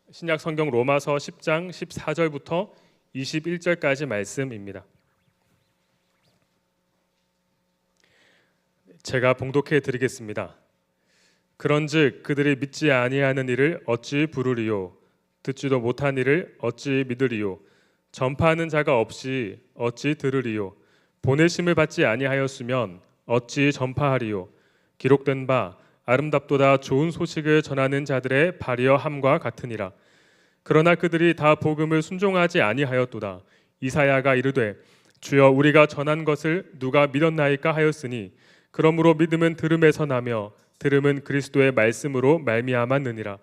신약 성경 로마서 10장 14절부터 21절까지 말씀입니다. 제가 봉독해 드리겠습니다. 그런즉 그들이 믿지 아니하는 이를 어찌 부르리요? 듣지도 못한 이를 어찌 믿으리요? 전파하는 자가 없이 어찌 들으리요? 보내심을 받지 아니하였으면 어찌 전파하리요? 기록된 바 아름답도다 좋은 소식을 전하는 자들의 발이어함과 같으니라. 그러나 그들이 다 복음을 순종하지 아니하였도다. 이사야가 이르되 주여 우리가 전한 것을 누가 믿었나이까 하였으니 그러므로 믿음은 들음에서 나며 들음은 그리스도의 말씀으로 말미암았느니라.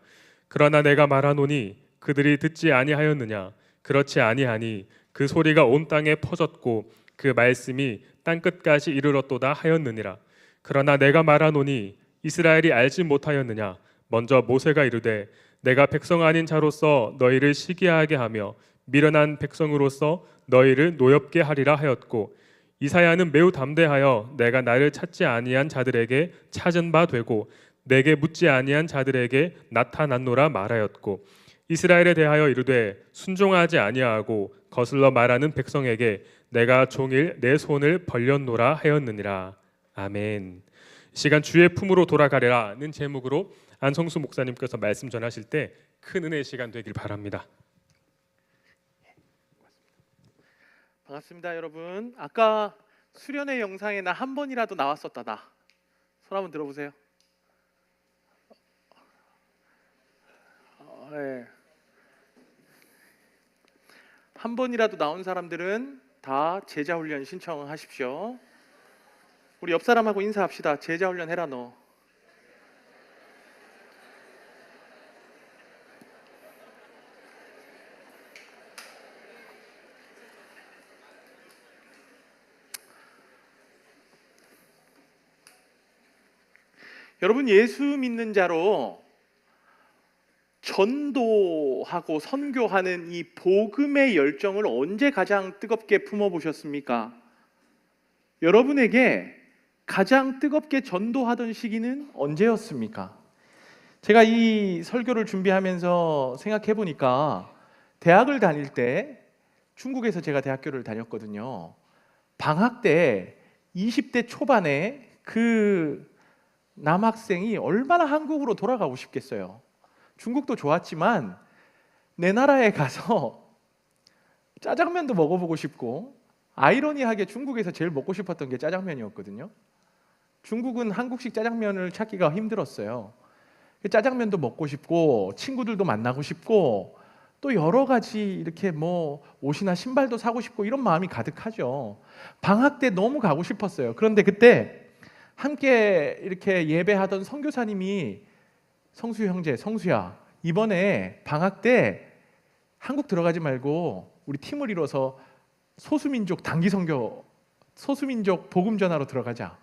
그러나 내가 말하노니 그들이 듣지 아니하였느냐? 그렇지 아니하니 그 소리가 온 땅에 퍼졌고 그 말씀이 땅 끝까지 이르렀도다 하였느니라. 그러나 내가 말하노니 이스라엘이 알지 못하였느냐? 먼저 모세가 이르되 내가 백성 아닌 자로서 너희를 시기하게 하며 미련한 백성으로서 너희를 노엽게 하리라 하였고, 이사야는 매우 담대하여 내가 나를 찾지 아니한 자들에게 찾은 바 되고 내게 묻지 아니한 자들에게 나타났노라 말하였고, 이스라엘에 대하여 이르되 순종하지 아니하고 거슬러 말하는 백성에게 내가 종일 내 손을 벌렸노라 하였느니라. 아멘. 시간 주의 품으로 돌아가리라는 제목으로 안성수 목사님께서 말씀 전하실 때 큰 은혜의 시간 되길 바랍니다. 반갑습니다, 여러분. 아까 수련회 영상에 나 한 번이라도 나왔었다. 나 손 한번 들어보세요. 네. 한 번이라도 나온 사람들은 다 제자훈련 신청하십시오. 우리 옆 사람하고 인사합시다. 제자훈련 해라 너. 여러분, 예수 믿는 자로 전도하고 선교하는 이 복음의 열정을 언제 가장 뜨겁게 품어보셨습니까? 여러분에게 가장 뜨겁게 전도하던 시기는 언제였습니까? 제가 이 설교를 준비하면서 생각해 보니까 대학을 다닐 때 중국에서 제가 대학교를 다녔거든요. 방학 때 20대 초반에 그 남학생이 얼마나 한국으로 돌아가고 싶겠어요. 중국도 좋았지만 내 나라에 가서 짜장면도 먹어보고 싶고, 아이러니하게 중국에서 제일 먹고 싶었던 게 짜장면이었거든요. 중국은 한국식 짜장면을 찾기가 힘들었어요. 짜장면도 먹고 싶고 친구들도 만나고 싶고 또 여러 가지 이렇게 뭐 옷이나 신발도 사고 싶고 이런 마음이 가득하죠. 방학 때 너무 가고 싶었어요. 그런데 그때 함께 이렇게 예배하던 선교사님이 성수 형제, 성수야, 이번에 방학 때 한국 들어가지 말고 우리 팀을 이뤄서 소수민족 단기 선교, 소수민족 복음 전하러 들어가자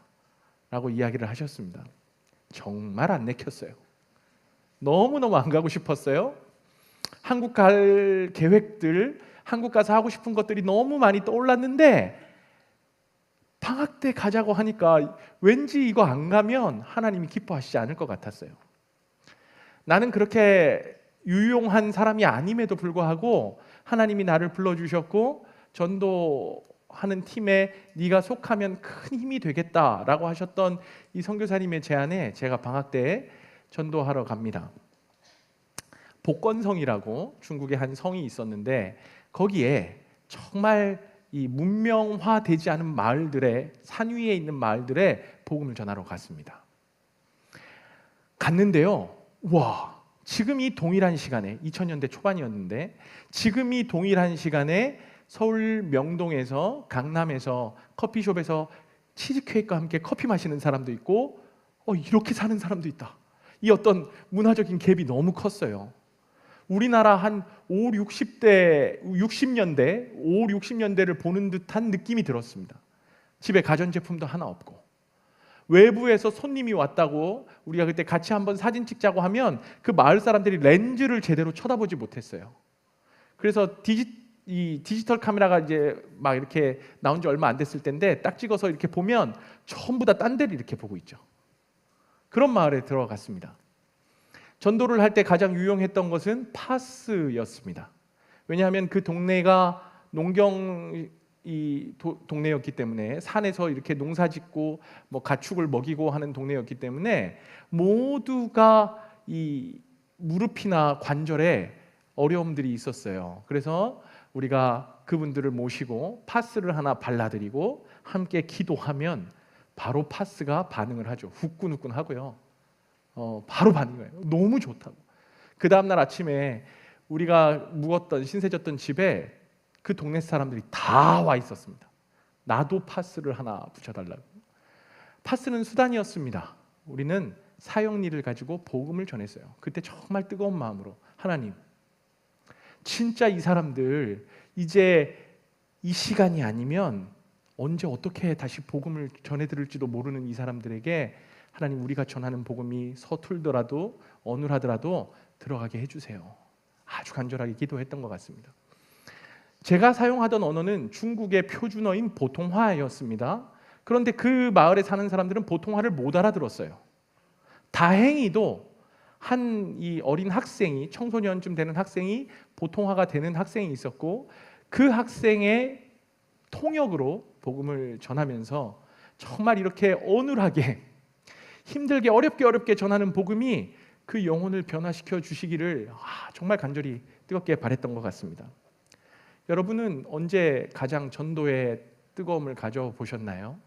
라고 이야기를 하셨습니다. 정말 안 내켰어요. 너무너무 안 가고 싶었어요. 한국 갈 계획들, 한국 가서 하고 싶은 것들이 너무 많이 떠올랐는데 방학 때 가자고 하니까 왠지 이거 안 가면 하나님이 기뻐하시지 않을 것 같았어요. 나는 그렇게 유용한 사람이 아님에도 불구하고 하나님이 나를 불러주셨고 전도하는 팀에 네가 속하면 큰 힘이 되겠다라고 하셨던 이 선교사님의 제안에 제가 방학 때 전도하러 갑니다. 복건성이라고 중국의 한 성이 있었는데 거기에 정말 이 문명화되지 않은 마을들의, 산 위에 있는 마을들의 복음을 전하러 갔습니다. 갔는데요, 와, 지금 이 동일한 시간에 2000년대 초반이었는데 지금 이 동일한 시간에 서울 명동에서, 강남에서 커피숍에서 치즈케이크와 함께 커피 마시는 사람도 있고 이렇게 사는 사람도 있다. 이 어떤 문화적인 갭이 너무 컸어요. 우리나라 한 5, 60년대, 60년대를 보는 듯한 느낌이 들었습니다. 집에 가전제품도 하나 없고 외부에서 손님이 왔다고 우리가 그때 같이 한번 사진 찍자고 하면 그 마을 사람들이 렌즈를 제대로 쳐다보지 못했어요. 그래서 디지털 카메라가 이제 막 이렇게 나온 지 얼마 안 됐을 때인데 딱 찍어서 이렇게 보면 전부 다 딴 데를 이렇게 보고 있죠. 그런 마을에 들어갔습니다. 전도를 할 때 가장 유용했던 것은 파스였습니다. 왜냐하면 그 동네가 동네였기 때문에 산에서 이렇게 농사짓고 뭐 가축을 먹이고 하는 동네였기 때문에 모두가 이 무릎이나 관절에 어려움들이 있었어요. 그래서 우리가 그분들을 모시고 파스를 하나 발라드리고 함께 기도하면 바로 파스가 반응을 하죠. 후끈후끈 하고요. 바로 반응해요. 너무 좋다고. 그 다음날 아침에 우리가 묵었던 신세졌던 집에 그 동네 사람들이 다 와 있었습니다. 나도 파스를 하나 붙여달라고. 파스는 수단이었습니다. 우리는 사형리를 가지고 복음을 전했어요. 그때 정말 뜨거운 마음으로 하나님, 진짜 이 사람들 이제 이 시간이 아니면 언제 어떻게 다시 복음을 전해드릴지도 모르는 이 사람들에게 하나님, 우리가 전하는 복음이 서툴더라도 어눌하더라도 들어가게 해주세요. 아주 간절하게 기도했던 것 같습니다. 제가 사용하던 언어는 중국의 표준어인 보통화였습니다. 그런데 그 마을에 사는 사람들은 보통화를 못 알아들었어요. 다행히도 한 이 어린 학생이, 청소년쯤 되는 학생이 보통화가 되는 학생이 있었고, 그 학생의 통역으로 복음을 전하면서 정말 이렇게 어눌하게 힘들게 어렵게 전하는 복음이 그 영혼을 변화시켜 주시기를 정말 간절히 뜨겁게 바랬던 것 같습니다. 여러분은 언제 가장 전도의 뜨거움을 가져보셨나요?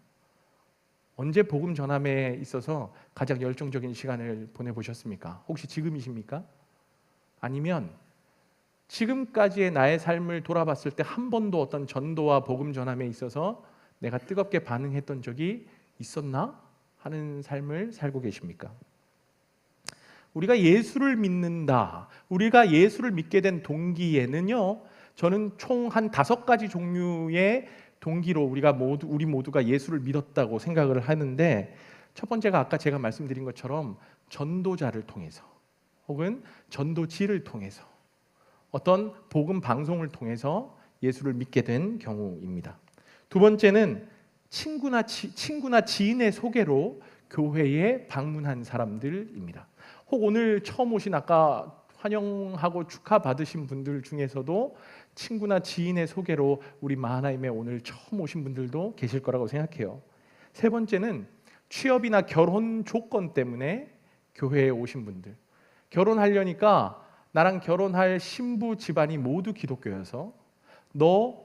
언제 복음 전함에 있어서 가장 열정적인 시간을 보내보셨습니까? 혹시 지금이십니까? 아니면 지금까지의 나의 삶을 돌아봤을 때 한 번도 어떤 전도와 복음 전함에 있어서 내가 뜨겁게 반응했던 적이 있었나 하는 삶을 살고 계십니까? 우리가 예수를 믿는다, 우리가 예수를 믿게 된 동기에는요, 저는 총 한 5가지 종류의 동기로 우리 모두가 예수를 믿었다고 생각을 하는데, 첫 번째가 아까 제가 말씀드린 것처럼 전도자를 통해서 혹은 전도지를 통해서 어떤 복음 방송을 통해서 예수를 믿게 된 경우입니다. 두 번째는 친구나 지인의 소개로 교회에 방문한 사람들입니다. 혹 오늘 처음 오신 아까 환영하고 축하받으신 분들 중에서도 친구나 지인의 소개로 우리 마하나임에 오늘 처음 오신 분들도 계실 거라고 생각해요. 세 번째는 취업이나 결혼 조건 때문에 교회에 오신 분들. 결혼하려니까 나랑 결혼할 신부 집안이 모두 기독교여서 너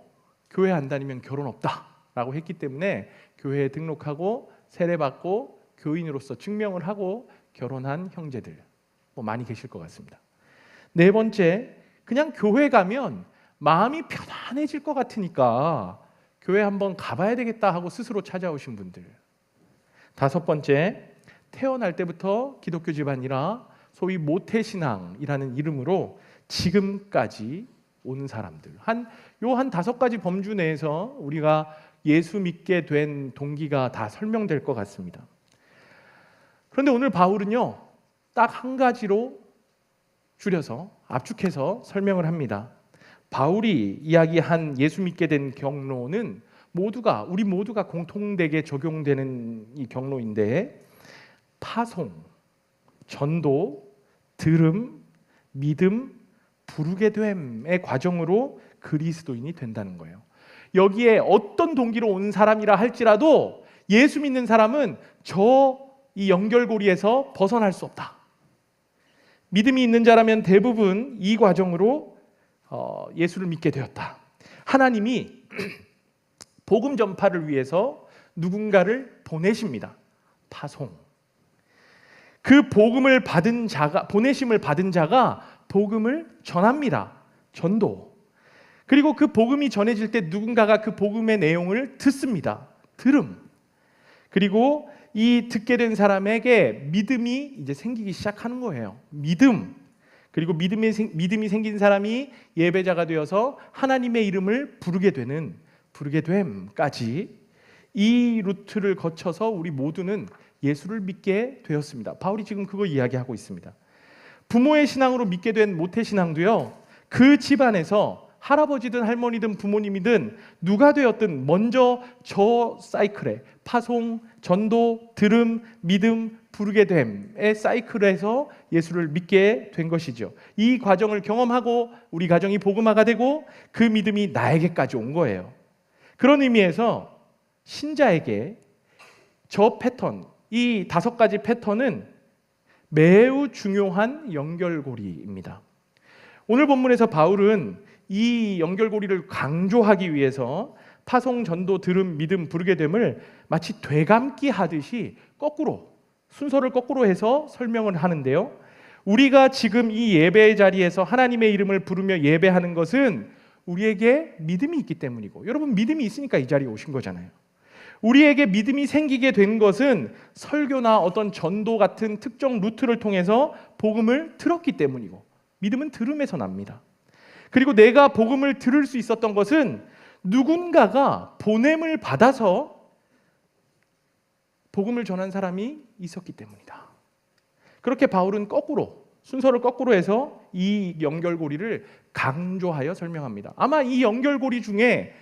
교회 안 다니면 결혼 없다 라고 했기 때문에 교회에 등록하고 세례받고 교인으로서 증명을 하고 결혼한 형제들 많이 계실 것 같습니다. 네 번째, 그냥 교회 가면 마음이 편안해질 것 같으니까 교회 한번 가봐야 되겠다 하고 스스로 찾아오신 분들. 다섯 번째, 태어날 때부터 기독교 집안이라 소위 모태신앙이라는 이름으로 지금까지 온 사람들. 한 5가지 범주 내에서 우리가 예수 믿게 된 동기가 다 설명될 것 같습니다. 그런데 오늘 바울은요, 딱 한 가지로 줄여서 압축해서 설명을 합니다. 바울이 이야기한 예수 믿게 된 경로는 우리 모두가 공통되게 적용되는 이 경로인데, 파송, 전도, 들음, 믿음, 부르게 됨의 과정으로 그리스도인이 된다는 거예요. 여기에 어떤 동기로 온 사람이라 할지라도 예수 믿는 사람은 이 연결고리에서 벗어날 수 없다. 믿음이 있는 자라면 대부분 이 과정으로 예수를 믿게 되었다. 하나님이 복음 전파를 위해서 누군가를 보내십니다. 파송. 그 복음을 받은 자가, 보내심을 받은 자가 복음을 전합니다. 전도. 그리고 그 복음이 전해질 때 누군가가 그 복음의 내용을 듣습니다. 들음. 그리고 이 듣게 된 사람에게 믿음이 이제 생기기 시작하는 거예요. 믿음. 그리고 믿음이 생긴 사람이 예배자가 되어서 하나님의 이름을 부르게 됨까지 이 루트를 거쳐서 우리 모두는 예수를 믿게 되었습니다. 바울이 지금 그거 이야기하고 있습니다. 부모의 신앙으로 믿게 된 모태신앙도요, 그 집안에서 할아버지든 할머니든 부모님이든 누가 되었든 먼저 저 사이클에 파송, 전도, 들음, 믿음, 부르게 됨의 사이클에서 예수를 믿게 된 것이죠. 이 과정을 경험하고 우리 가정이 복음화가 되고 그 믿음이 나에게까지 온 거예요. 그런 의미에서 신자에게 저 패턴, 이 5가지 패턴은 매우 중요한 연결고리입니다. 오늘 본문에서 바울은 이 연결고리를 강조하기 위해서 파송, 전도, 들음, 믿음, 부르게 됨을 마치 되감기 하듯이 거꾸로, 순서를 거꾸로 해서 설명을 하는데요. 우리가 지금 이 예배의 자리에서 하나님의 이름을 부르며 예배하는 것은 우리에게 믿음이 있기 때문이고, 여러분 믿음이 있으니까 이 자리에 오신 거잖아요. 우리에게 믿음이 생기게 된 것은 설교나 어떤 전도 같은 특정 루트를 통해서 복음을 들었기 때문이고, 믿음은 들음에서 납니다. 그리고 내가 복음을 들을 수 있었던 것은 누군가가 보냄을 받아서 복음을 전한 사람이 있었기 때문이다. 그렇게 바울은 거꾸로, 순서를 거꾸로 해서 이 연결고리를 강조하여 설명합니다. 아마 이 연결고리 중에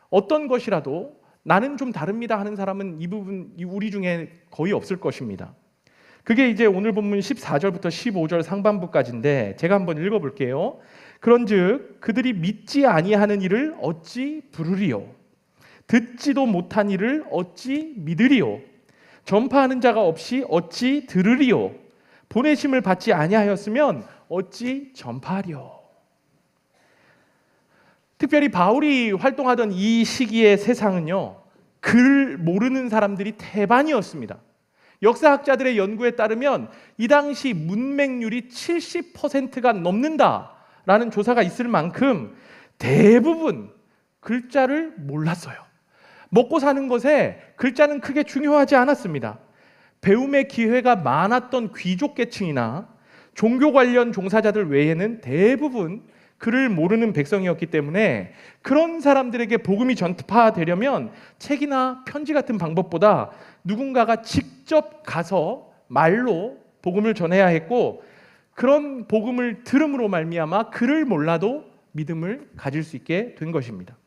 어떤 것이라도 나는 좀 다릅니다 하는 사람은 이 부분 우리 중에 거의 없을 것입니다. 그게 이제 오늘 본문 14절부터 15절 상반부까지인데 제가 한번 읽어볼게요. 그런즉 그들이 믿지 아니하는 이를 어찌 부르리요? 듣지도 못한 이를 어찌 믿으리요? 전파하는 자가 없이 어찌 들으리요? 보내심을 받지 아니하였으면 어찌 전파하리요? 특별히 바울이 활동하던 이 시기의 세상은요, 글 모르는 사람들이 태반이었습니다. 역사학자들의 연구에 따르면 이 당시 문맹률이 70%가 넘는다라는 조사가 있을 만큼 대부분 글자를 몰랐어요. 먹고 사는 것에 글자는 크게 중요하지 않았습니다. 배움의 기회가 많았던 귀족 계층이나 종교 관련 종사자들 외에는 대부분 글을 모르는 백성이었기 때문에 그런 사람들에게 복음이 전파되려면 책이나 편지 같은 방법보다 누군가가 직접 가서 말로 복음을 전해야 했고, 그런 복음을 들음으로 말미암아 글을 몰라도 믿음을 가질 수 있게 된 것입니다.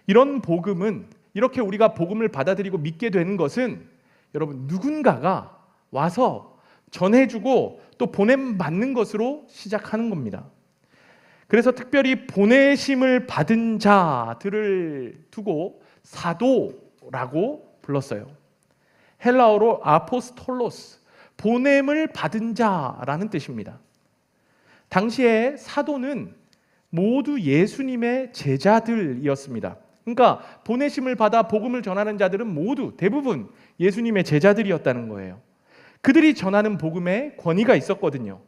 이런 복음은, 이렇게 우리가 복음을 받아들이고 믿게 되는 것은 여러분 누군가가 와서 전해주고 또 보냄 받는 것으로 시작하는 겁니다. 그래서 특별히 보내심을 받은 자들을 두고 사도라고 불렀어요. 헬라어로 아포스톨로스, 보냄을 받은 자라는 뜻입니다. 당시에 사도는 모두 예수님의 제자들이었습니다. 그러니까 보내심을 받아 복음을 전하는 자들은 모두 대부분 예수님의 제자들이었다는 거예요. 그들이 전하는 복음에 권위가 있었거든요.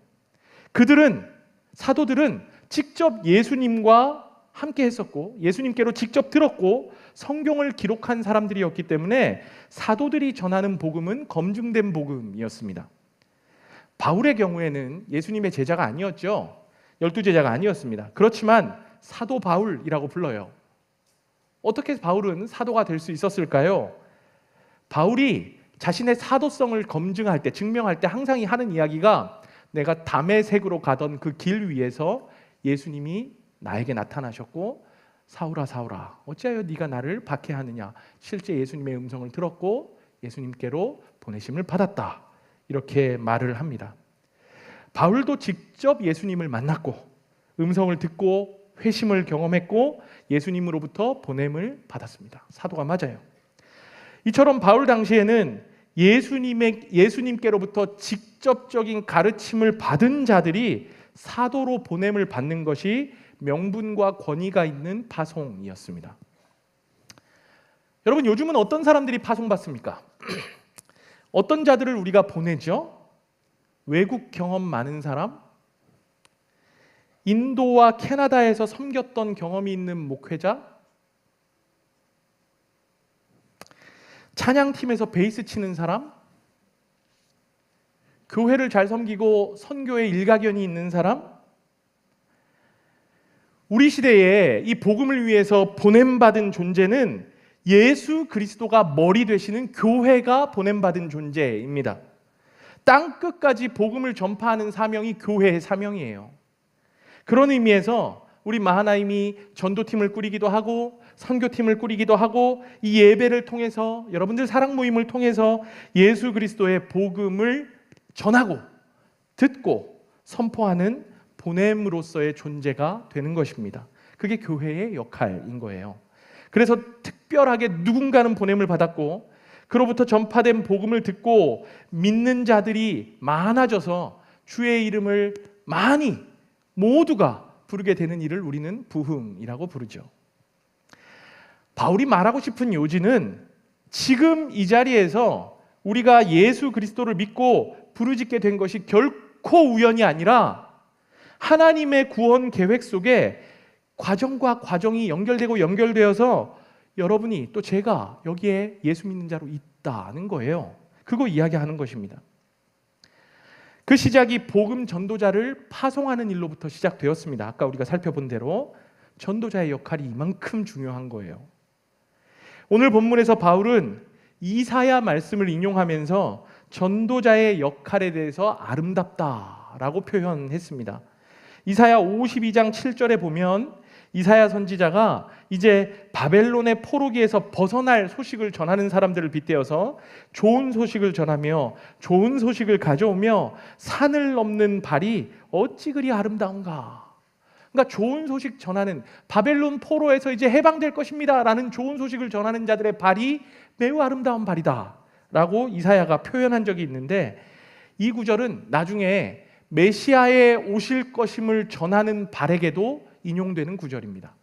사도들은 직접 예수님과 함께 했었고 예수님께로 직접 들었고 성경을 기록한 사람들이었기 때문에 사도들이 전하는 복음은 검증된 복음이었습니다. 바울의 경우에는 예수님의 제자가 아니었죠. 12제자가 아니었습니다. 그렇지만 사도 바울이라고 불러요. 어떻게 바울은 사도가 될 수 있었을까요? 바울이 자신의 사도성을 검증할 때, 증명할 때 항상 하는 이야기가 내가 다메섹으로 가던 그 길 위에서 예수님이 나에게 나타나셨고 사울아 사울아 어찌하여 네가 나를 박해하느냐, 실제 예수님의 음성을 들었고 예수님께로 보내심을 받았다, 이렇게 말을 합니다. 바울도 직접 예수님을 만났고 음성을 듣고 회심을 경험했고 예수님으로부터 보냄을 받았습니다. 사도가 맞아요. 이처럼 바울 당시에는 예수님께로부터 직접적인 가르침을 받은 자들이 사도로 보냄을 받는 것이 명분과 권위가 있는 파송이었습니다. 여러분, 요즘은 어떤 사람들이 파송받습니까? 어떤 자들을 우리가 보내죠? 외국 경험 많은 사람? 인도와 캐나다에서 섬겼던 경험이 있는 목회자? 찬양팀에서 베이스 치는 사람? 교회를 잘 섬기고 선교에 일가견이 있는 사람? 우리 시대에 이 복음을 위해서 보냄받은 존재는 예수 그리스도가 머리 되시는 교회가 보냄받은 존재입니다. 땅 끝까지 복음을 전파하는 사명이 교회의 사명이에요. 그런 의미에서 우리 마하나임이 전도팀을 꾸리기도 하고 선교팀을 꾸리기도 하고 이 예배를 통해서 여러분들 사랑 모임을 통해서 예수 그리스도의 복음을 전하고 듣고 선포하는 보냄으로서의 존재가 되는 것입니다. 그게 교회의 역할인 거예요. 그래서 특별하게 누군가는 보냄을 받았고 그로부터 전파된 복음을 듣고 믿는 자들이 많아져서 주의 이름을 많이 모두가 부르게 되는 일을 우리는 부흥이라고 부르죠. 바울이 말하고 싶은 요지는 지금 이 자리에서 우리가 예수 그리스도를 믿고 부르짖게 된 것이 결코 우연이 아니라 하나님의 구원 계획 속에 과정과 과정이 연결되어서 여러분이 또 제가 여기에 예수 믿는 자로 있다는 거예요. 그거 이야기하는 것입니다. 그 시작이 복음 전도자를 파송하는 일로부터 시작되었습니다. 아까 우리가 살펴본 대로 전도자의 역할이 이만큼 중요한 거예요. 오늘 본문에서 바울은 이사야 말씀을 인용하면서 전도자의 역할에 대해서 아름답다라고 표현했습니다. 이사야 52장 7절에 보면 이사야 선지자가 이제 바벨론의 포로기에서 벗어날 소식을 전하는 사람들을 빗대어서 좋은 소식을 전하며 좋은 소식을 가져오며 산을 넘는 발이 어찌 그리 아름다운가. 그러니까 좋은 소식 전하는, 바벨론 포로에서 이제 해방될 것입니다 라는 좋은 소식을 전하는 자들의 발이 매우 아름다운 발이다 라고 이사야가 표현한 적이 있는데, 이 구절은 나중에 메시아의 오실 것임을 전하는 발에게도 인용되는 구절입니다.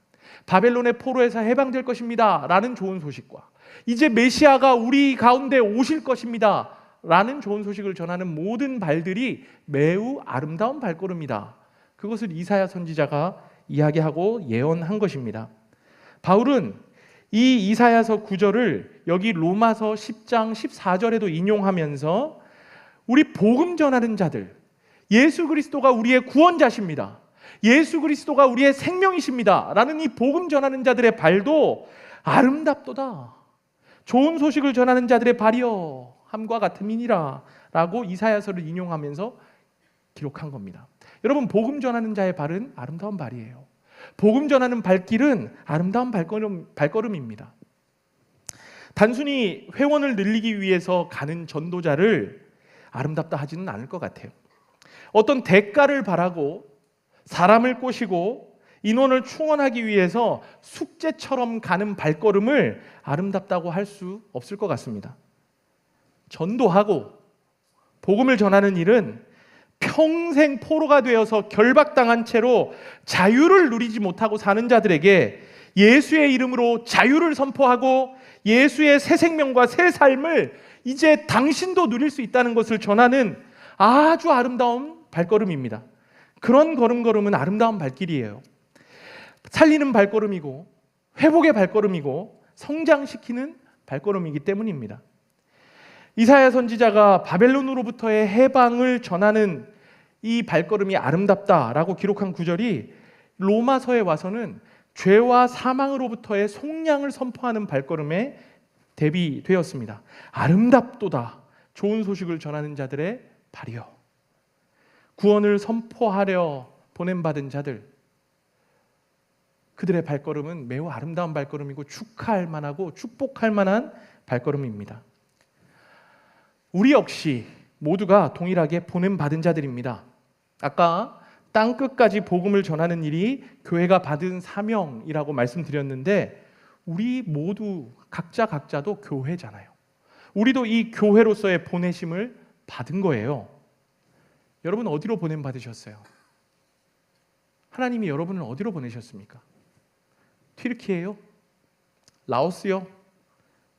바벨론의 포로에서 해방될 것입니다 라는 좋은 소식과 이제 메시아가 우리 가운데 오실 것입니다 라는 좋은 소식을 전하는 모든 발들이 매우 아름다운 발걸음이다. 그것을 이사야 선지자가 이야기하고 예언한 것입니다. 바울은 이 이사야서 9절을 여기 로마서 10장 14절에도 인용하면서 우리 복음 전하는 자들, 예수 그리스도가 우리의 구원자십니다, 예수 그리스도가 우리의 생명이십니다 라는 이 복음 전하는 자들의 발도 아름답도다. 좋은 소식을 전하는 자들의 발이여 함과 같음이니라 라고 이사야서를 인용하면서 기록한 겁니다. 여러분, 복음 전하는 자의 발은 아름다운 발이에요. 복음 전하는 발길은 아름다운 발걸음입니다. 단순히 회원을 늘리기 위해서 가는 전도자를 아름답다 하지는 않을 것 같아요. 어떤 대가를 바라고 사람을 꼬시고 인원을 충원하기 위해서 숙제처럼 가는 발걸음을 아름답다고 할 수 없을 것 같습니다. 전도하고 복음을 전하는 일은 평생 포로가 되어서 결박당한 채로 자유를 누리지 못하고 사는 자들에게 예수의 이름으로 자유를 선포하고 예수의 새 생명과 새 삶을 이제 당신도 누릴 수 있다는 것을 전하는 아주 아름다운 발걸음입니다. 그런 걸음은 아름다운 발길이에요. 살리는 발걸음이고 회복의 발걸음이고 성장시키는 발걸음이기 때문입니다. 이사야 선지자가 바벨론으로부터의 해방을 전하는 이 발걸음이 아름답다라고 기록한 구절이 로마서에 와서는 죄와 사망으로부터의 속량을 선포하는 발걸음에 대비되었습니다. 아름답도다. 좋은 소식을 전하는 자들의 발이요. 구원을 선포하려 보냄받은 자들, 그들의 발걸음은 매우 아름다운 발걸음이고 축하할 만하고 축복할 만한 발걸음입니다. 우리 역시 모두가 동일하게 보냄받은 자들입니다. 아까 땅끝까지 복음을 전하는 일이 교회가 받은 사명이라고 말씀드렸는데, 우리 모두 각자도 교회잖아요. 우리도 이 교회로서의 보내심을 받은 거예요. 여러분 어디로 보냄받으셨어요? 하나님이 여러분을 어디로 보내셨습니까? 튀르키예요? 라오스요?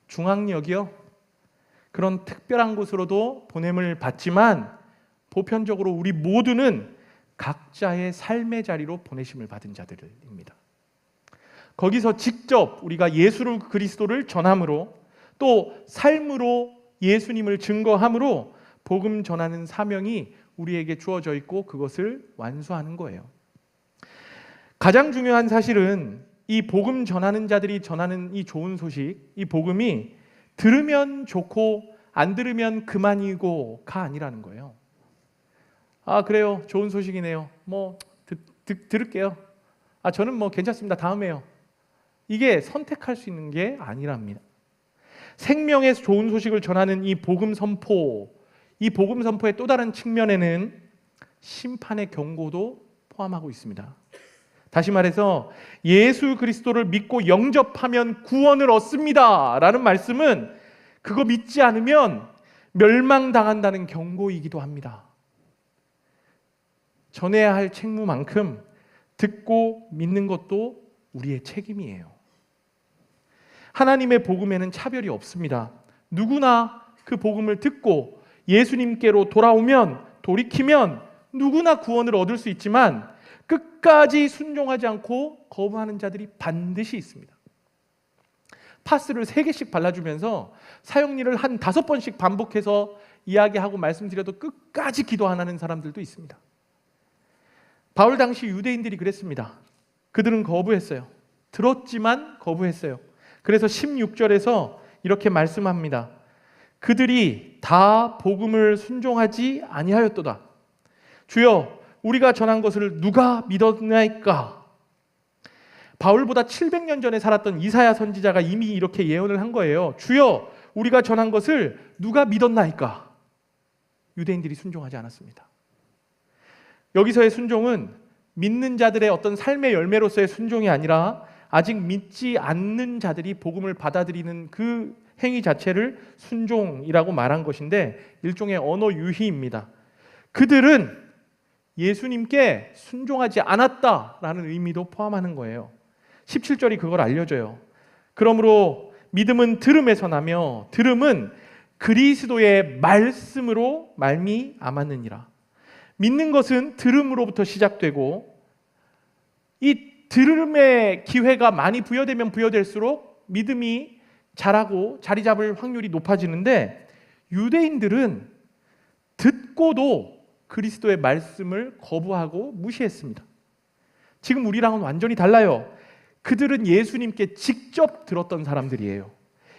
중앙역이요? 그런 특별한 곳으로도 보냄을 받지만 보편적으로 우리 모두는 각자의 삶의 자리로 보내심을 받은 자들입니다. 거기서 직접 우리가 예수 그리스도를 전함으로 또 삶으로 예수님을 증거함으로 복음 전하는 사명이 우리에게 주어져 있고 그것을 완수하는 거예요. 가장 중요한 사실은 이 복음 전하는 자들이 전하는 이 좋은 소식, 이 복음이 들으면 좋고 안 들으면 그만이고가 아니라는 거예요. 아, 그래요. 좋은 소식이네요. 들을게요. 저는 뭐 괜찮습니다. 다음에요. 이게 선택할 수 있는 게 아니랍니다. 생명의 좋은 소식을 전하는 이 복음 선포, 이 복음 선포의 또 다른 측면에는 심판의 경고도 포함하고 있습니다. 다시 말해서 예수 그리스도를 믿고 영접하면 구원을 얻습니다 라는 말씀은 그거 믿지 않으면 멸망당한다는 경고이기도 합니다. 전해야 할 책무만큼 듣고 믿는 것도 우리의 책임이에요. 하나님의 복음에는 차별이 없습니다. 누구나 그 복음을 듣고 예수님께로 돌이키면 누구나 구원을 얻을 수 있지만 끝까지 순종하지 않고 거부하는 자들이 반드시 있습니다. 파스를 3개씩 발라주면서 사형리를 한 5번씩 반복해서 이야기하고 말씀드려도 끝까지 기도 안 하는 사람들도 있습니다. 바울 당시 유대인들이 그랬습니다. 그들은 거부했어요. 들었지만 거부했어요. 그래서 16절에서 이렇게 말씀합니다. 그들이 다 복음을 순종하지 아니하였도다. 주여 우리가 전한 것을 누가 믿었나이까? 바울보다 700년 전에 살았던 이사야 선지자가 이미 이렇게 예언을 한 거예요. 주여 우리가 전한 것을 누가 믿었나이까? 유대인들이 순종하지 않았습니다. 여기서의 순종은 믿는 자들의 어떤 삶의 열매로서의 순종이 아니라 아직 믿지 않는 자들이 복음을 받아들이는 그 행위 자체를 순종이라고 말한 것인데 일종의 언어 유희입니다. 그들은 예수님께 순종하지 않았다라는 의미도 포함하는 거예요. 17절이 그걸 알려줘요. 그러므로 믿음은 들음에서 나며 들음은 그리스도의 말씀으로 말미암았느니라. 믿는 것은 들음으로부터 시작되고 이 들음의 기회가 많이 부여되면 부여될수록 믿음이 자라고 자리 잡을 확률이 높아지는데 유대인들은 듣고도 그리스도의 말씀을 거부하고 무시했습니다. 지금 우리랑은 완전히 달라요. 그들은 예수님께 직접 들었던 사람들이에요.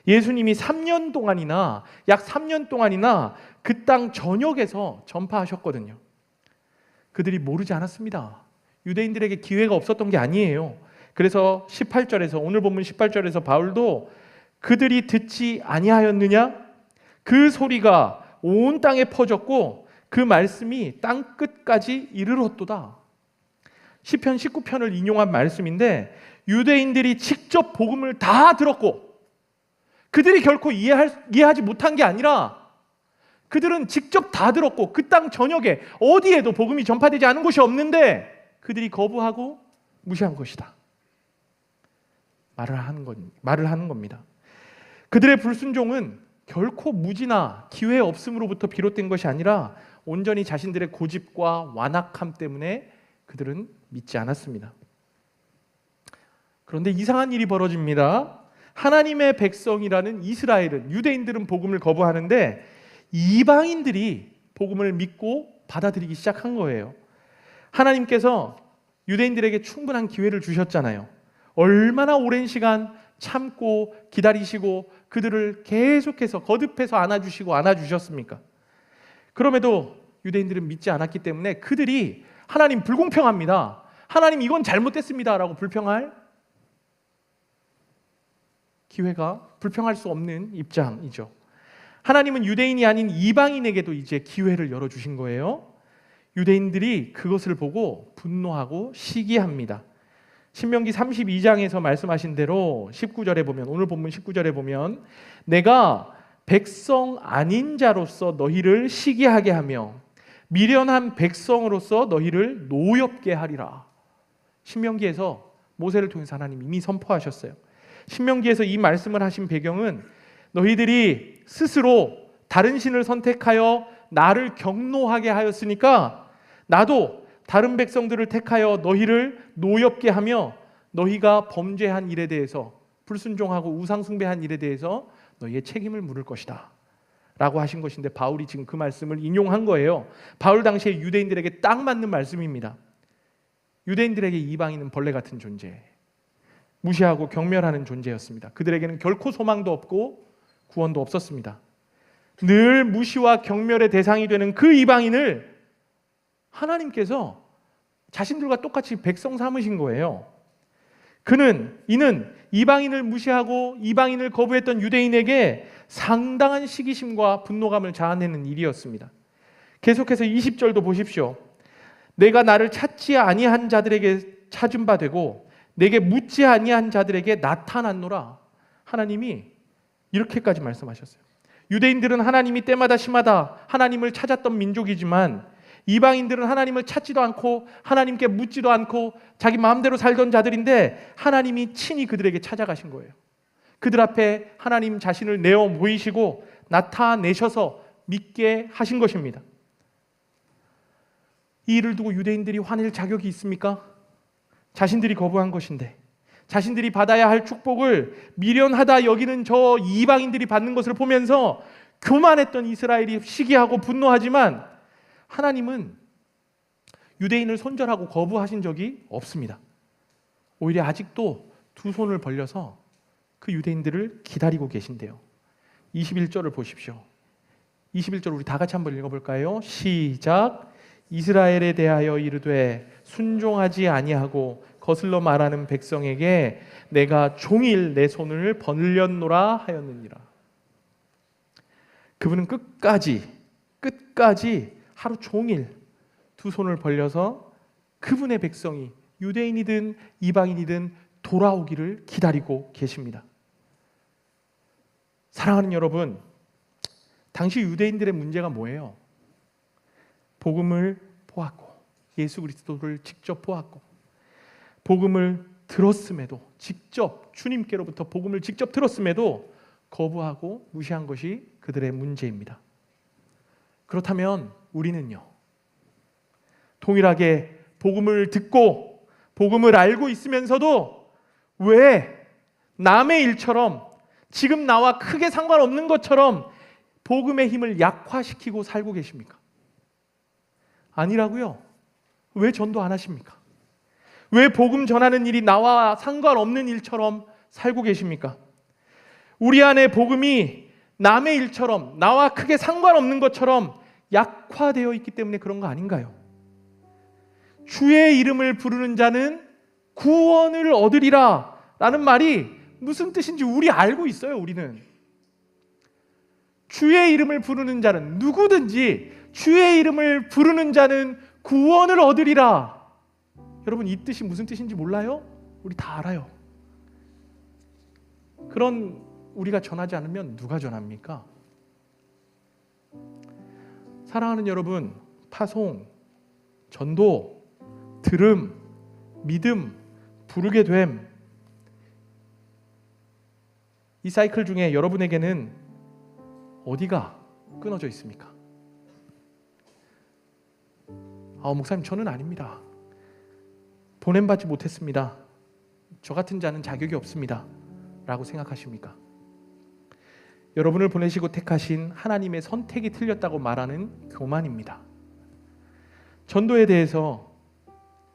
예수님이 3년 동안이나 약 3년 동안이나 그 땅 전역에서 전파하셨거든요. 그들이 모르지 않았습니다. 유대인들에게 기회가 없었던 게 아니에요. 그래서 18절에서 오늘 본문 18절에서 바울도 그들이 듣지 아니하였느냐? 그 소리가 온 땅에 퍼졌고 그 말씀이 땅 끝까지 이르렀도다. 시편 19편을 인용한 말씀인데 유대인들이 직접 복음을 다 들었고 그들이 결코 이해하지 못한 게 아니라 그들은 직접 다 들었고 그 땅 전역에 어디에도 복음이 전파되지 않은 곳이 없는데 그들이 거부하고 무시한 것이다. 말을 하는 겁니다. 그들의 불순종은 결코 무지나 기회 없음으로부터 비롯된 것이 아니라 온전히 자신들의 고집과 완악함 때문에 그들은 믿지 않았습니다. 그런데 이상한 일이 벌어집니다. 하나님의 백성이라는 이스라엘은 유대인들은 복음을 거부하는데 이방인들이 복음을 믿고 받아들이기 시작한 거예요. 하나님께서 유대인들에게 충분한 기회를 주셨잖아요. 얼마나 오랜 시간 참고 기다리시고 그들을 계속해서 거듭해서 안아주셨습니까? 그럼에도 유대인들은 믿지 않았기 때문에 그들이 하나님 불공평합니다. 하나님 이건 잘못됐습니다 라고 불평할 수 없는 입장이죠. 하나님은 유대인이 아닌 이방인에게도 이제 기회를 열어주신 거예요. 유대인들이 그것을 보고 분노하고 시기합니다. 신명기 32장에서 말씀하신 대로 19절에 보면 오늘 본문 19절에 보면 내가 백성 아닌 자로서 너희를 시기하게 하며 미련한 백성으로서 너희를 노엽게 하리라. 신명기에서 모세를 통해서 하나님 이미 선포하셨어요. 신명기에서 이 말씀을 하신 배경은 너희들이 스스로 다른 신을 선택하여 나를 경노하게 하였으니까 나도 다른 백성들을 택하여 너희를 노엽게 하며 너희가 범죄한 일에 대해서 불순종하고 우상숭배한 일에 대해서 너희의 책임을 물을 것이다 라고 하신 것인데 바울이 지금 그 말씀을 인용한 거예요. 바울 당시에 유대인들에게 딱 맞는 말씀입니다. 유대인들에게 이방인은 벌레 같은 존재, 무시하고 경멸하는 존재였습니다. 그들에게는 결코 소망도 없고 구원도 없었습니다. 늘 무시와 경멸의 대상이 되는 그 이방인을 하나님께서 자신들과 똑같이 백성 삼으신 거예요. 이는 이방인을 무시하고 이방인을 거부했던 유대인에게 상당한 시기심과 분노감을 자아내는 일이었습니다. 계속해서 20절도 보십시오. 내가 나를 찾지 아니한 자들에게 찾은 바 되고 내게 묻지 아니한 자들에게 나타났노라. 하나님이 이렇게까지 말씀하셨어요. 유대인들은 하나님이 때마다 심하다 하나님을 찾았던 민족이지만 이방인들은 하나님을 찾지도 않고 하나님께 묻지도 않고 자기 마음대로 살던 자들인데 하나님이 친히 그들에게 찾아가신 거예요. 그들 앞에 하나님 자신을 내어 보이시고 나타내셔서 믿게 하신 것입니다. 이 일을 두고 유대인들이 화낼 자격이 있습니까? 자신들이 거부한 것인데, 자신들이 받아야 할 축복을 미련하다 여기는 저 이방인들이 받는 것을 보면서 교만했던 이스라엘이 시기하고 분노하지만 하나님은 유대인을 손절하고 거부하신 적이 없습니다. 오히려 아직도 두 손을 벌려서 그 유대인들을 기다리고 계신데요. 21절을 보십시오. 21절 우리 다 같이 한번 읽어볼까요? 시작. 이스라엘에 대하여 이르되 순종하지 아니하고 거슬러 말하는 백성에게 내가 종일 내 손을 벌렸노라 하였느니라. 그분은 끝까지 하루 종일 두 손을 벌려서 그분의 백성이 유대인이든 이방인이든 돌아오기를 기다리고 계십니다. 사랑하는 여러분, 당시 유대인들의 문제가 뭐예요? 복음을 보았고 예수 그리스도를 직접 보았고 복음을 들었음에도 직접 주님께로부터 복음을 직접 들었음에도 거부하고 무시한 것이 그들의 문제입니다. 그렇다면 우리는요, 동일하게 복음을 듣고 복음을 알고 있으면서도 왜 남의 일처럼 지금 나와 크게 상관없는 것처럼 복음의 힘을 약화시키고 살고 계십니까? 아니라고요. 왜 전도 안 하십니까? 왜 복음 전하는 일이 나와 상관없는 일처럼 살고 계십니까? 우리 안에 복음이 남의 일처럼 나와 크게 상관없는 것처럼 약화되어 있기 때문에 그런 거 아닌가요? 주의 이름을 부르는 자는 구원을 얻으리라 라는 말이 무슨 뜻인지 우리 알고 있어요. 우리는 주의 이름을 부르는 자는 누구든지 주의 이름을 부르는 자는 구원을 얻으리라. 여러분, 이 뜻이 무슨 뜻인지 몰라요? 우리 다 알아요. 그런 우리가 전하지 않으면 누가 전합니까? 사랑하는 여러분, 파송, 전도, 들음, 믿음, 부르게 됨, 이 사이클 중에 여러분에게는 어디가 끊어져 있습니까? 목사님, 저는 아닙니다. 보냄받지 못했습니다. 저 같은 자는 자격이 없습니다. 라고 생각하십니까? 여러분을 보내시고 택하신 하나님의 선택이 틀렸다고 말하는 교만입니다. 전도에 대해서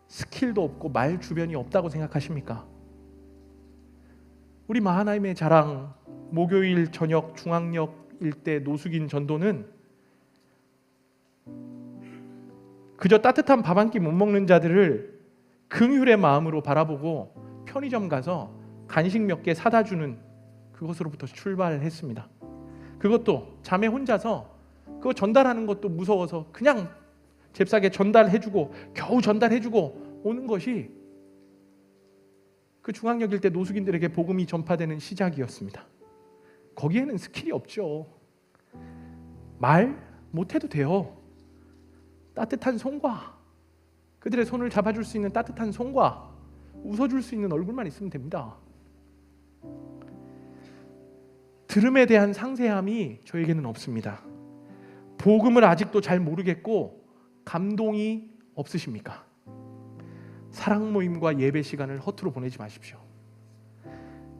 스킬도 없고 말 주변이 없다고 생각하십니까? 우리 마하나임의 자랑, 목요일 저녁 중앙역 일대 노숙인 전도는 그저 따뜻한 밥 한 끼 못 먹는 자들을 긍휼의 마음으로 바라보고 편의점 가서 간식 몇 개 사다 주는 그것으로부터 출발했습니다. 그것도 자매 혼자서 그거 전달하는 것도 무서워서 그냥 잽싸게 전달해주고 겨우 전달해주고 오는 것이 그 중앙역 일대 노숙인들에게 복음이 전파되는 시작이었습니다. 거기에는 스킬이 없죠. 말 못해도 돼요. 따뜻한 손과 그들의 손을 잡아줄 수 있는 따뜻한 손과 웃어줄 수 있는 얼굴만 있으면 됩니다. 들음에 대한 상세함이 저에게는 없습니다. 복음을 아직도 잘 모르겠고 감동이 없으십니까? 사랑 모임과 예배 시간을 허투루 보내지 마십시오.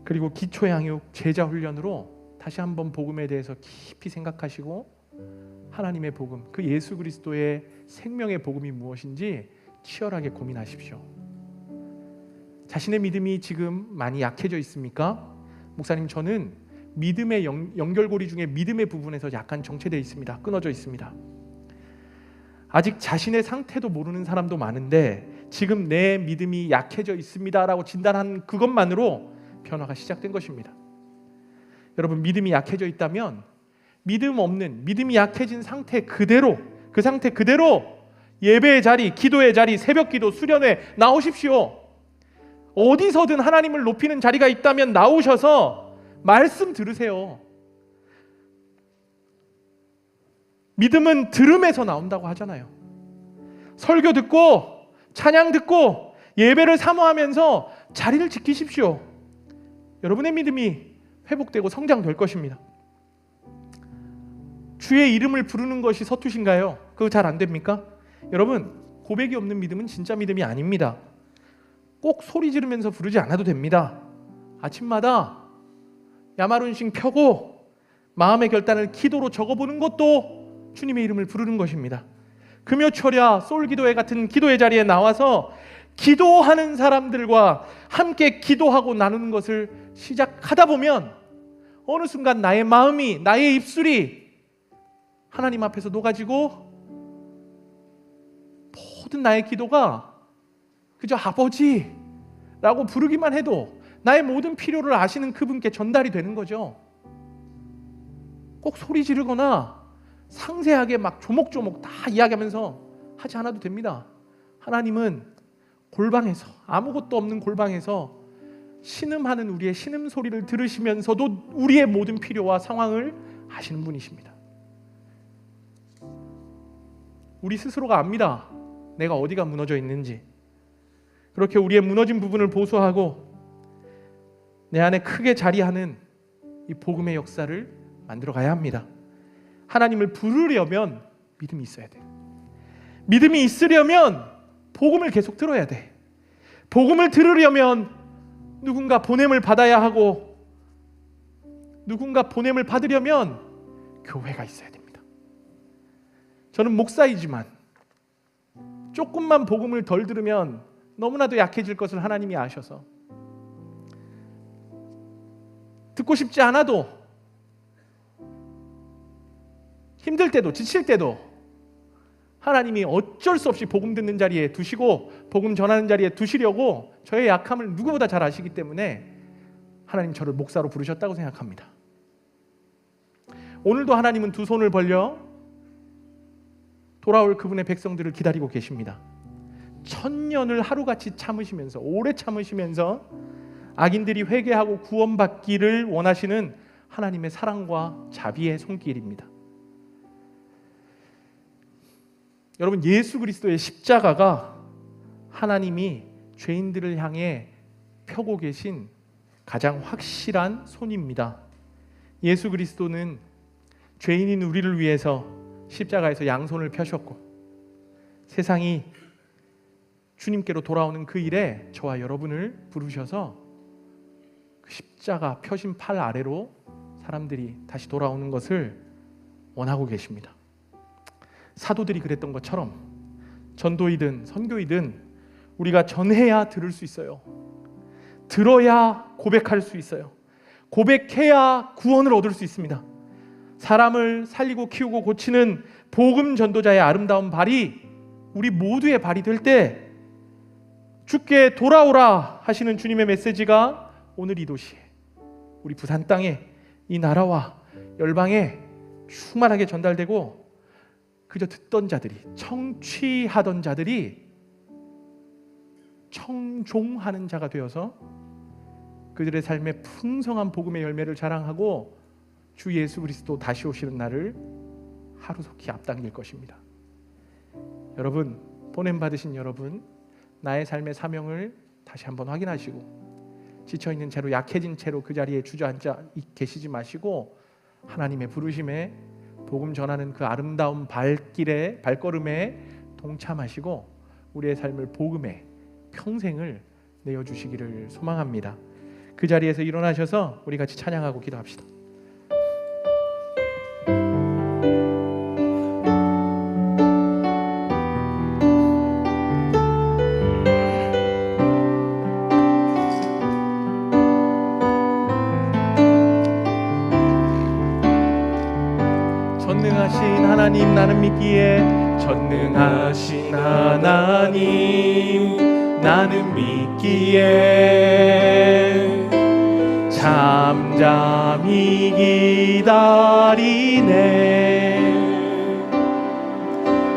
그리고 기초 양육 제자 훈련으로 다시 한번 복음에 대해서 깊이 생각하시고 하나님의 복음, 그 예수 그리스도의 생명의 복음이 무엇인지 치열하게 고민하십시오. 자신의 믿음이 지금 많이 약해져 있습니까? 목사님, 저는 믿음의 연결고리 중에 믿음의 부분에서 약간 정체되어 있습니다. 끊어져 있습니다. 아직 자신의 상태도 모르는 사람도 많은데 지금 내 믿음이 약해져 있습니다라고 진단한 그것만으로 변화가 시작된 것입니다. 여러분, 믿음이 약해져 있다면 믿음 없는, 믿음이 약해진 상태 그대로, 그 상태 그대로 예배의 자리, 기도의 자리, 새벽기도, 수련회 나오십시오. 어디서든 하나님을 높이는 자리가 있다면 나오셔서 말씀 들으세요. 믿음은 들음에서 나온다고 하잖아요. 설교 듣고 찬양 듣고 예배를 사모하면서 자리를 지키십시오. 여러분의 믿음이 회복되고 성장될 것입니다. 주의 이름을 부르는 것이 서투신가요? 그거 잘 안 됩니까? 여러분, 고백이 없는 믿음은 진짜 믿음이 아닙니다. 꼭 소리 지르면서 부르지 않아도 됩니다. 아침마다 야마룬싱 펴고 마음의 결단을 기도로 적어보는 것도 주님의 이름을 부르는 것입니다. 금요철야 솔기도회 같은 기도의 자리에 나와서 기도하는 사람들과 함께 기도하고 나누는 것을 시작하다 보면 어느 순간 나의 마음이, 나의 입술이 하나님 앞에서 녹아지고 모든 나의 기도가 그저 아버지라고 부르기만 해도 나의 모든 필요를 아시는 그분께 전달이 되는 거죠. 꼭 소리 지르거나 상세하게 막 조목조목 다 이야기하면서 하지 않아도 됩니다. 하나님은 골방에서, 아무것도 없는 골방에서 신음하는 우리의 신음 소리를 들으시면서도 우리의 모든 필요와 상황을 아시는 분이십니다. 우리 스스로가 압니다. 내가 어디가 무너져 있는지. 그렇게 우리의 무너진 부분을 보수하고 내 안에 크게 자리하는 이 복음의 역사를 만들어 가야 합니다. 하나님을 부르려면 믿음이 있어야 돼요. 믿음이 있으려면 복음을 계속 들어야 돼. 복음을 들으려면 누군가 보냄을 받아야 하고, 누군가 보냄을 받으려면 교회가 있어야 됩니다. 저는 목사이지만 조금만 복음을 덜 들으면 너무나도 약해질 것을 하나님이 아셔서 듣고 싶지 않아도, 힘들 때도, 지칠 때도 하나님이 어쩔 수 없이 복음 듣는 자리에 두시고 복음 전하는 자리에 두시려고 저의 약함을 누구보다 잘 아시기 때문에 하나님 저를 목사로 부르셨다고 생각합니다. 오늘도 하나님은 두 손을 벌려 돌아올 그분의 백성들을 기다리고 계십니다. 1000년을 하루같이 참으시면서, 오래 참으시면서 악인들이 회개하고 구원받기를 원하시는 하나님의 사랑과 자비의 손길입니다. 여러분, 예수 그리스도의 십자가가 하나님이 죄인들을 향해 펴고 계신 가장 확실한 손입니다. 예수 그리스도는 죄인인 우리를 위해서 십자가에서 양손을 펴셨고, 세상이 주님께로 돌아오는 그 일에 저와 여러분을 부르셔서 그 십자가 펴신 팔 아래로 사람들이 다시 돌아오는 것을 원하고 계십니다. 사도들이 그랬던 것처럼 전도이든 선교이든 우리가 전해야 들을 수 있어요. 들어야 고백할 수 있어요. 고백해야 구원을 얻을 수 있습니다. 사람을 살리고 키우고 고치는 복음 전도자의 아름다운 발이 우리 모두의 발이 될 때 주께 돌아오라 하시는 주님의 메시지가 오늘 이 도시에, 우리 부산 땅에, 이 나라와 열방에 충만하게 전달되고, 그저 듣던 자들이, 청취하던 자들이 청종하는 자가 되어서 그들의 삶에 풍성한 복음의 열매를 자랑하고 주 예수 그리스도 다시 오시는 날을 하루속히 앞당길 것입니다. 여러분, 보냄 받으신 여러분, 나의 삶의 사명을 다시 한번 확인하시고 지쳐있는 채로, 약해진 채로 그 자리에 주저앉아 계시지 마시고 하나님의 부르심에, 복음 전하는 그 아름다운 발걸음에 동참하시고 우리의 삶을 복음에 평생을 내어주시기를 소망합니다. 그 자리에서 일어나셔서 우리 같이 찬양하고 기도합시다. 전능하신 하나님, 나는 믿기에 전능하신 하나님 나는 믿기에 잠잠히 기다리네.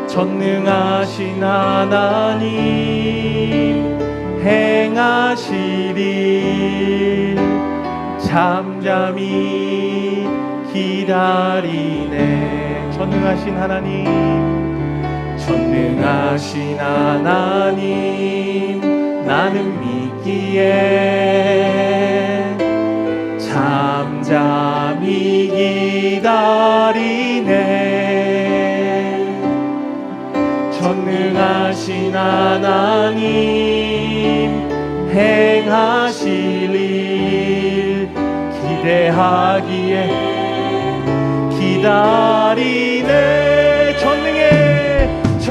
전능하신 하나님 행하실 일 잠잠히 기다리네. 전능하신 하나님, 전능하신 하나님 나는 믿기에 잠잠히 기다리네. 전능하신 하나님 행하실 일 기대하기에 기다리네.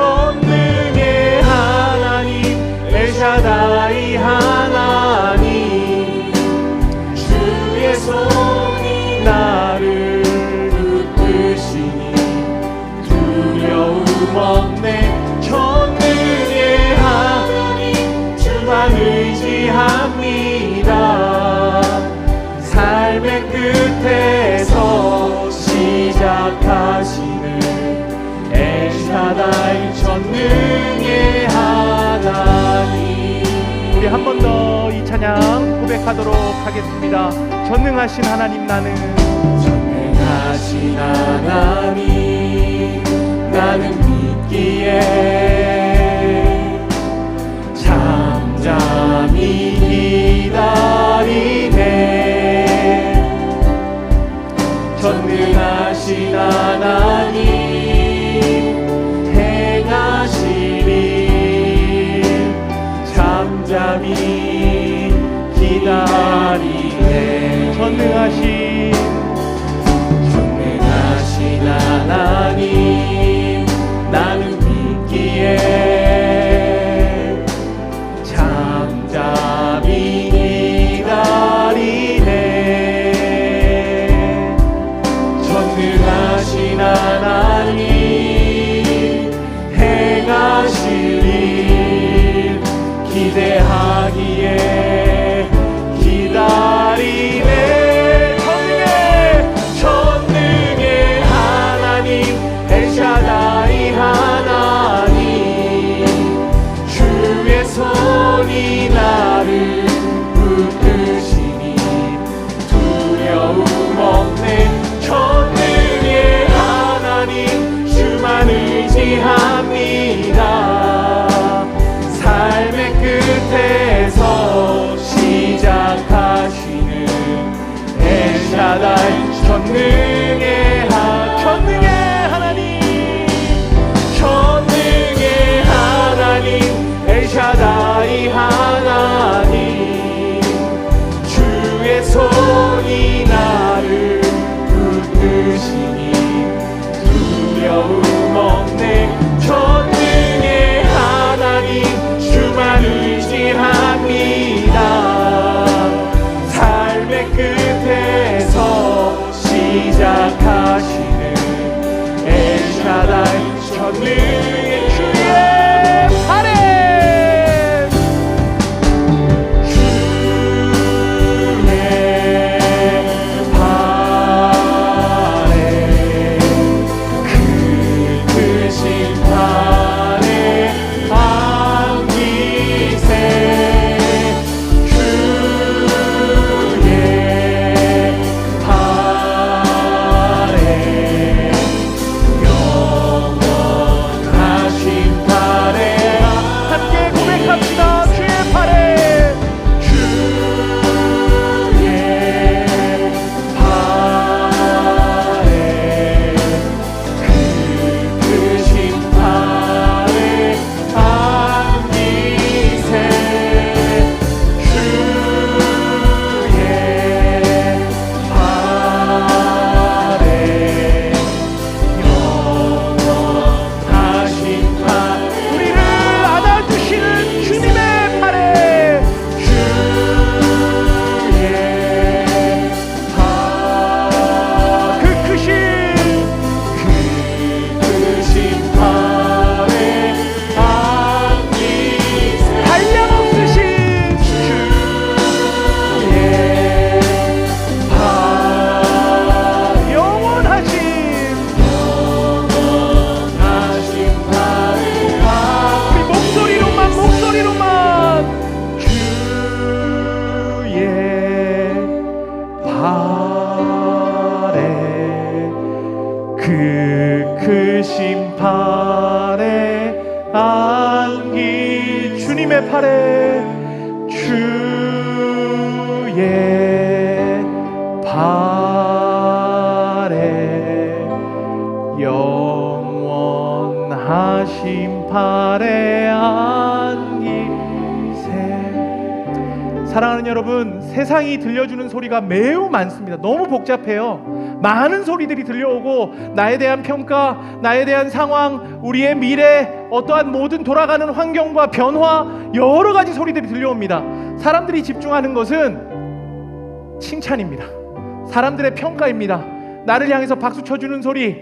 전능의 하나님 엘샤다이 하나님 주의 손이 나를 붙드시니 두려움 없네. 전능의 하나님 주만 의지합니다. 삶의 끝에서 시작하시는 엘샤다이 전능의 하나님. 우리 한 번 더 이 찬양 고백하도록 하겠습니다. 전능하신 하나님 나는 전능하신 하나님 나는 믿기에 잠잠히 기다리네. 전능하신 하나님 행하실 일 잠잠히 기다리네. 전능하신 하나님 나는 믿기에 잠잠히 기다리네. 전능하신 하나님 행하실 일 기대하기에 기다리네. 전능의 하나님 엘샤다이 하나님 주의 손이 나를 붙드시니 두려움 없네. 전능의 하나님 주만 의지합니다. 삶의 끝에서 시작하시 주의 발에 영원하신 발에 안기세. 사랑하는 여러분, 세상이 들려주는 소리가 매우 많습니다. 너무 복잡해요. 많은 소리들이 들려오고 나에 대한 평가, 나에 대한 상황, 우리의 미래, 어떠한 모든 돌아가는 환경과 변화, 여러 가지 소리들이 들려옵니다. 사람들이 집중하는 것은 칭찬입니다. 사람들의 평가입니다. 나를 향해서 박수 쳐주는 소리,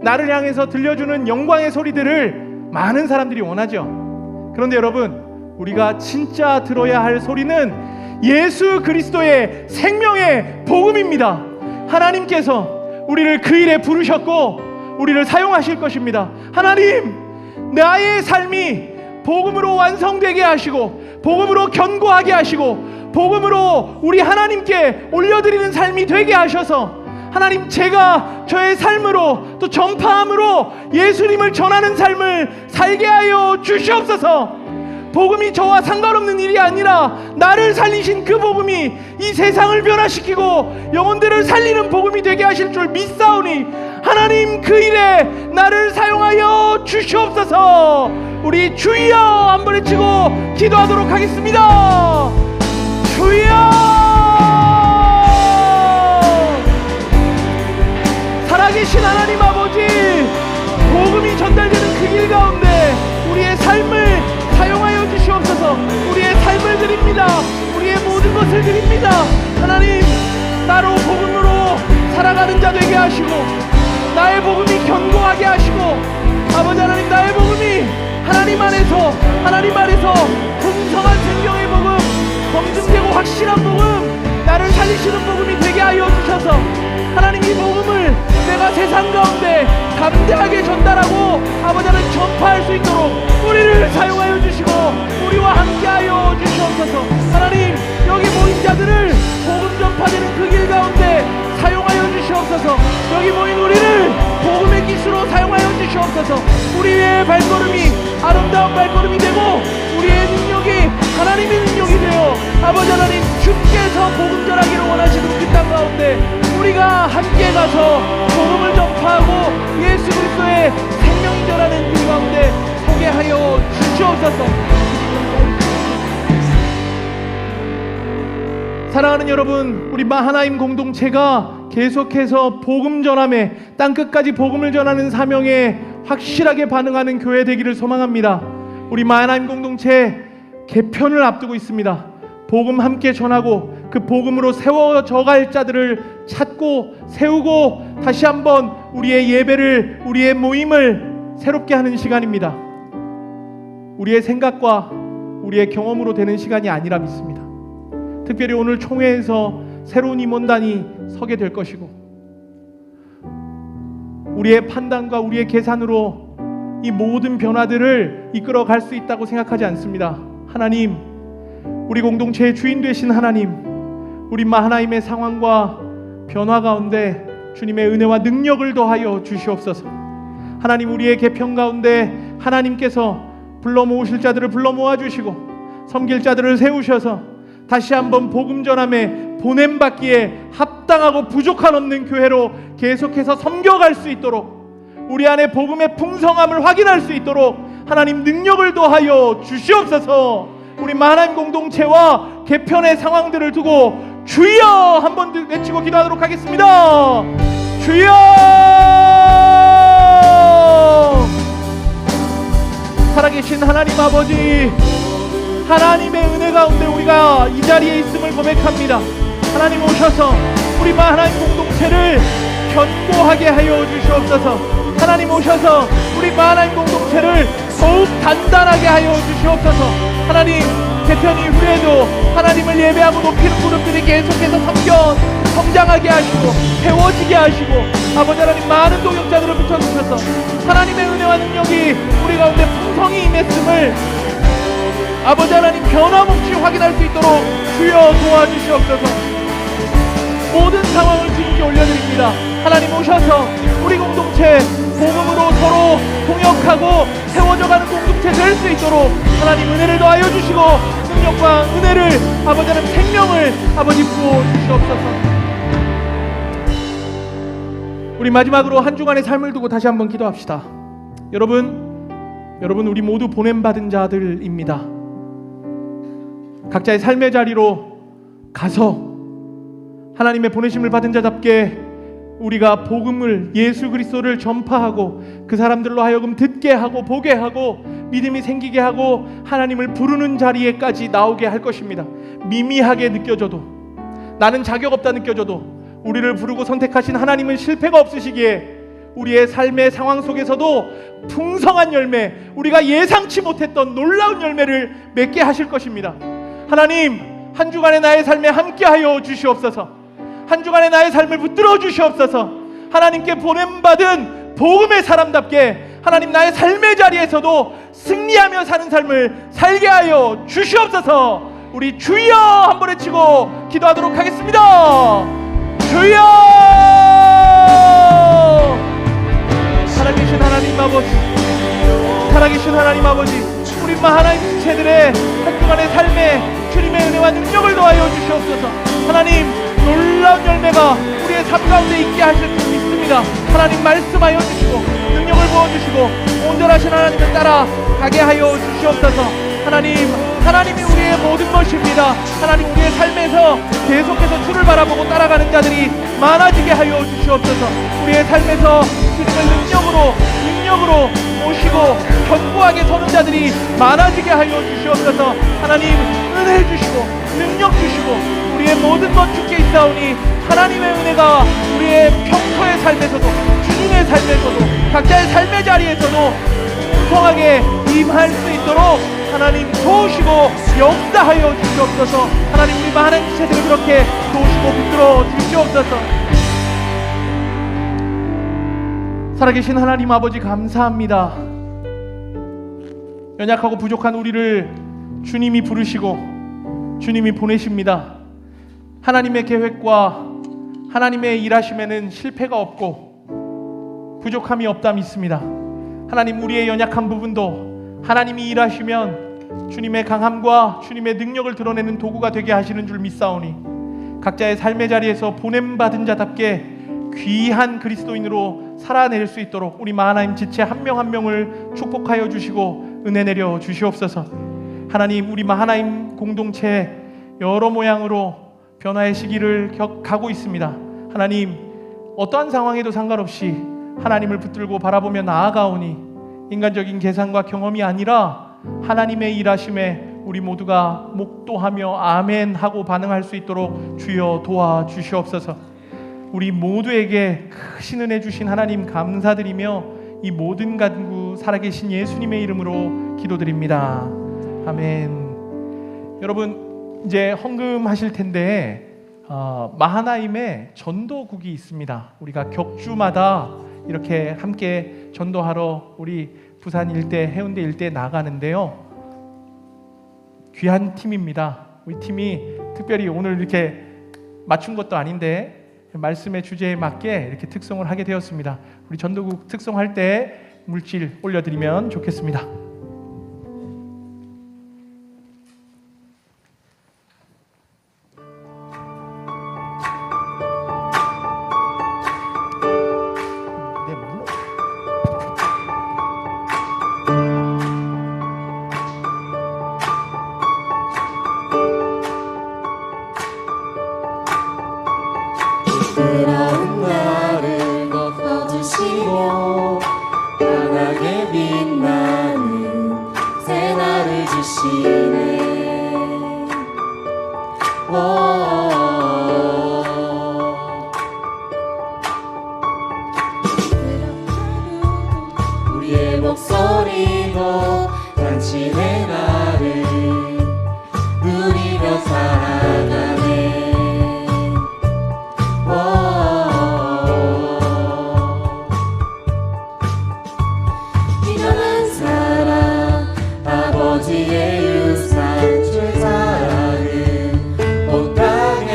나를 향해서 들려주는 영광의 소리들을 많은 사람들이 원하죠. 그런데 여러분, 우리가 진짜 들어야 할 소리는 예수 그리스도의 생명의 복음입니다. 하나님께서 우리를 그 일에 부르셨고 우리를 사용하실 것입니다. 하나님, 나의 삶이 복음으로 완성되게 하시고 복음으로 견고하게 하시고 복음으로 우리 하나님께 올려드리는 삶이 되게 하셔서 하나님, 제가 저의 삶으로 또 전파함으로 예수님을 전하는 삶을 살게 하여 주시옵소서. 복음이 저와 상관없는 일이 아니라 나를 살리신 그 복음이 이 세상을 변화시키고 영혼들을 살리는 복음이 되게 하실 줄 믿사오니 하나님, 그 일에 나를 사용하여 주시옵소서. 우리 주여 한번 외치고 기도하도록 하겠습니다. 주여! 살아계신 하나님 아버지, 복음이 전달되는 그 길 가운데 우리의 삶을 사용하여 주시옵소서. 우리의 삶을 드립니다. 우리의 모든 것을 드립니다. 하나님, 나로 복음으로 살아가는 자 되게 하시고 나의 복음이 견고하게 하시고 아버지 하나님, 나의 복음이 하나님 안에서 풍성한 생명의 복음, 검증되고 확실한 복음, 나를 살리시는 복음이 되게 하여 주셔서 하나님, 이 복음을 내가 세상 가운데 담대하게 전달하고 아버지 하나님 전파할 수 있도록 우리를 사용하여 주시고 우리와 함께하여 주시옵소서. 하나님, 여기 모인 자들을 복음 전파되는 그 길 가운데 사용하여 주시옵소서. 여기 모인 우리를 복음의 기수로 사용하여 주시옵소서. 우리의 발걸음이 아름다운 발걸음이 되고 우리의 능력이 하나님의 능력이 되어 아버지 하나님, 주께서 복음 전하기를 원하시는 그 땅 가운데 우리가 함께 가서 복음을 전파하고 예수 그리스도의 생명이 전하는 그 가운데 서게 하여 주시옵소서. 사랑하는 여러분, 우리 마하나임 공동체가 계속해서 복음 전함에 땅끝까지 복음을 전하는 사명에 확실하게 반응하는 교회 되기를 소망합니다. 우리 마하나임 공동체 개편을 앞두고 있습니다. 복음 함께 전하고 그 복음으로 세워져 갈 자들을 찾고 세우고 다시 한번 우리의 예배를, 우리의 모임을 새롭게 하는 시간입니다. 우리의 생각과 우리의 경험으로 되는 시간이 아니라 믿습니다. 특별히 오늘 총회에서 새로운 임원단이 서게 될 것이고 우리의 판단과 우리의 계산으로 이 모든 변화들을 이끌어 갈 수 있다고 생각하지 않습니다. 하나님, 우리 공동체의 주인 되신 하나님, 우리 마하나임의 상황과 변화 가운데 주님의 은혜와 능력을 더하여 주시옵소서. 하나님, 우리의 개편 가운데 하나님께서 불러 모으실 자들을 불러 모아 주시고 섬길 자들을 세우셔서 다시 한번 복음 전함에 보냄받기에 합당하고 부족한 없는 교회로 계속해서 섬겨갈 수 있도록 우리 안에 복음의 풍성함을 확인할 수 있도록 하나님 능력을 더하여 주시옵소서. 우리 마하나임 공동체와 개편의 상황들을 두고 주여 한번 외치고 기도하도록 하겠습니다. 주여! 살아계신 하나님 아버지, 하나님의 은혜 가운데 우리가 이 자리에 있음을 고백합니다. 하나님 오셔서 우리 마하나임 공동체를 견고하게 하여 주시옵소서. 하나님 오셔서 우리 마하나임 공동체를 더욱 단단하게 하여 주시옵소서. 하나님, 개편 이후에도 하나님을 예배하고 높이는 그룹들이 계속해서 성장하게 하시고 세워지게 하시고 아버지 하나님, 많은 동역자들을 붙여주셔서 하나님의 은혜와 능력이 우리 가운데 풍성히 임했음을 아버지 하나님 변함없이 확인할 수 있도록 주여 도와주시옵소서. 모든 상황을 주님께 올려드립니다. 하나님 오셔서 우리 공동체 복음으로 서로 동역하고 세워져가는 공동체 될 수 있도록 하나님 은혜를 더하여 주시고 능력과 은혜를 아버지 하나님 생명을 아버지 부어 주시옵소서. 우리 마지막으로 한 주간의 삶을 두고 다시 한번 기도합시다. 여러분 우리 모두 보냄받은 자들입니다. 각자의 삶의 자리로 가서 하나님의 보내심을 받은 자답게 우리가 복음을, 예수 그리스도를 전파하고 그 사람들로 하여금 듣게 하고 보게 하고 믿음이 생기게 하고 하나님을 부르는 자리에까지 나오게 할 것입니다. 미미하게 느껴져도, 나는 자격 없다 느껴져도 우리를 부르고 선택하신 하나님은 실패가 없으시기에 우리의 삶의 상황 속에서도 풍성한 열매, 우리가 예상치 못했던 놀라운 열매를 맺게 하실 것입니다. 하나님, 한 주간의 나의 삶에 함께하여 주시옵소서. 한 주간의 나의 삶을 붙들어 주시옵소서. 하나님께 보냄받은 복음의 사람답게 하나님 나의 삶의 자리에서도 승리하며 사는 삶을 살게 하여 주시옵소서. 우리 주여 한번 외치고 기도하도록 하겠습니다. 주여! 살아계신 하나님 아버지, 살아계신 하나님 아버지, 우리만 하나님 지체들의 한 주간의 삶에 주님의 은혜와 능력을 더하여 주시옵소서. 하나님, 놀라운 열매가 우리의 삶 가운데 있게 하실 줄 믿습니다. 하나님 말씀하여 주시고 능력을 부어주시고 온전하신 하나님을 따라 가게 하여 주시옵소서. 하나님이 우리의 모든 것입니다. 하나님, 우리의 삶에서 계속해서 주를 바라보고 따라가는 자들이 많아지게 하여 주시옵소서. 우리의 삶에서 주님의 능력으로 모시고 견고하게 서는 자들이 많아지게 하여 주시옵소서. 하나님, 은혜 주시고 능력 주시고 우리의 모든 것 주께 있사오니 하나님의 은혜가 우리의 평소의 삶에서도, 주님의 삶에서도, 각자의 삶의 자리에서도 풍성하게 임할 수 있도록 하나님 도우시고 역사하여 주시옵소서. 하나님, 우리만 하나님 지체들을 그렇게 도우시고 붙들어 주시옵소서. 살아계신 하나님 아버지, 감사합니다. 연약하고 부족한 우리를 주님이 부르시고 주님이 보내십니다. 하나님의 계획과 하나님의 일하심에는 실패가 없고 부족함이 없다 믿습니다. 하나님, 우리의 연약한 부분도 하나님이 일하시면 주님의 강함과 주님의 능력을 드러내는 도구가 되게 하시는 줄 믿사오니 각자의 삶의 자리에서 보냄받은 자답게 귀한 그리스도인으로 살아낼 수 있도록 우리 하나님 지체 한 명 한 명을 축복하여 주시고 은혜 내려 주시옵소서. 하나님, 우리 하나님 공동체 여러 모양으로 변화의 시기를 가고 있습니다. 하나님, 어떠한 상황에도 상관없이 하나님을 붙들고 바라보며 나아가오니 인간적인 계산과 경험이 아니라 하나님의 일하심에 우리 모두가 목도하며 아멘 하고 반응할 수 있도록 주여 도와주시옵소서. 우리 모두에게 크신 은혜 주신 하나님 감사드리며 이 모든 간구 살아계신 예수님의 이름으로 기도드립니다. 아멘. 여러분, 이제 헌금하실 텐데 마하나임에 전도국이 있습니다. 우리가 격주마다 이렇게 함께 전도하러 우리 부산 일대, 해운대 일대 나가는데요. 귀한 팀입니다. 우리 팀이 특별히 오늘 이렇게 맞춘 것도 아닌데 말씀의 주제에 맞게 이렇게 특송을 하게 되었습니다. 우리 전도국 특송할 때 물질 올려드리면 좋겠습니다. 부끄러운 나를 덮어주시며 환하게 빛나는 새날을 주시네. 우리의 목소리로 단치네 나를 누리며 살아가네. 비전한 사랑 아버지의 유산 주의 사랑은 온 땅에